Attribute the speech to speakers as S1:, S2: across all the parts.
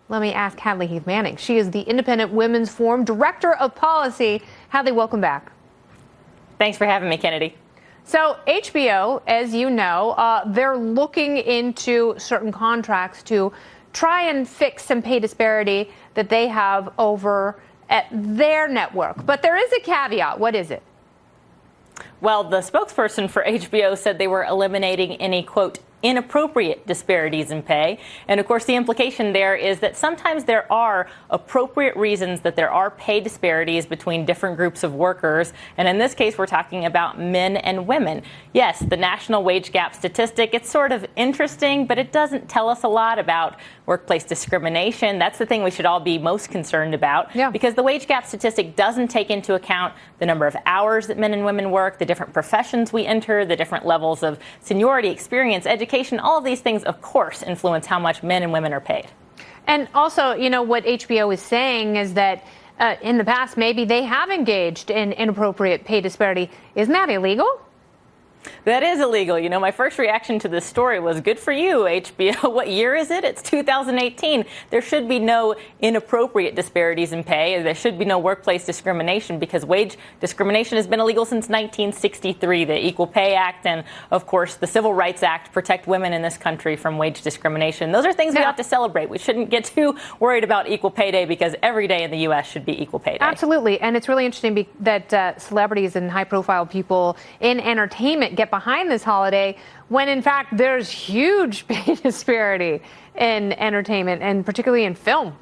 S1: Let me ask Hadley Heath Manning. She is the Independent Women's Forum Director of Policy. Hadley, welcome back.
S2: Thanks for having me, Kennedy.
S1: So HBO, as you know, they're looking into certain contracts to try and fix some pay disparity that they have over at their network. But there is a caveat. What is it?
S2: Well, the spokesperson for HBO said they were eliminating any, quote, inappropriate disparities in pay. And of course, the implication there is that sometimes there are appropriate reasons that there are pay disparities between different groups of workers. And in this case, we're talking about men and women. Yes, the national wage gap statistic, it's sort of interesting, but it doesn't tell us a lot about workplace discrimination. That's the thing we should all be most concerned about, because the wage gap statistic doesn't take into account the number of hours that men and women work, the different professions we enter, the different levels of seniority, experience, education. All of these things, of course, influence how much men and women are paid.
S1: And also, you know, what HBO is saying is that in the past, maybe they have engaged in inappropriate pay disparity. Isn't that illegal?
S2: That is illegal. You know, my first reaction to this story was, good for you, HBO. What year is it? It's 2018. There should be no inappropriate disparities in pay. There should be no workplace discrimination, because wage discrimination has been illegal since 1963. The Equal Pay Act and, of course, the Civil Rights Act protect women in this country from wage discrimination. Those are things we ought to celebrate. We shouldn't get too worried about Equal Pay Day, because every day in the U.S. should be Equal Pay Day.
S1: Absolutely. And it's really interesting that celebrities and high-profile people in entertainment get behind this holiday when, in fact, there's huge pay disparity in entertainment, and particularly in film.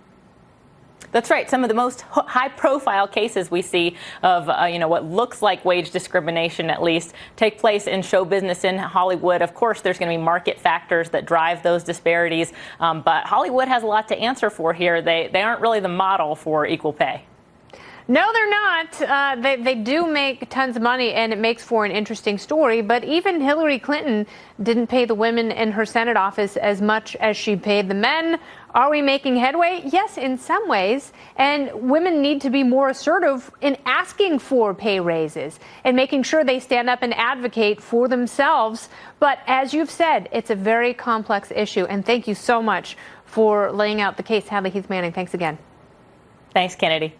S2: That's right. Some of the most high-profile cases we see of, what looks like wage discrimination, at least, take place in show business in Hollywood. Of course, there's going to be market factors that drive those disparities, but Hollywood has a lot to answer for here. They aren't really the model for equal pay.
S1: No, they're not. They do make tons of money, and it makes for an interesting story. But even Hillary Clinton didn't pay the women in her Senate office as much as she paid the men. Are we making headway? Yes, in some ways. And women need to be more assertive in asking for pay raises and making sure they stand up and advocate for themselves. But as you've said, it's a very complex issue. And thank you so much for laying out the case. Hadley Heath Manning, thanks again.
S2: Thanks, Kennedy.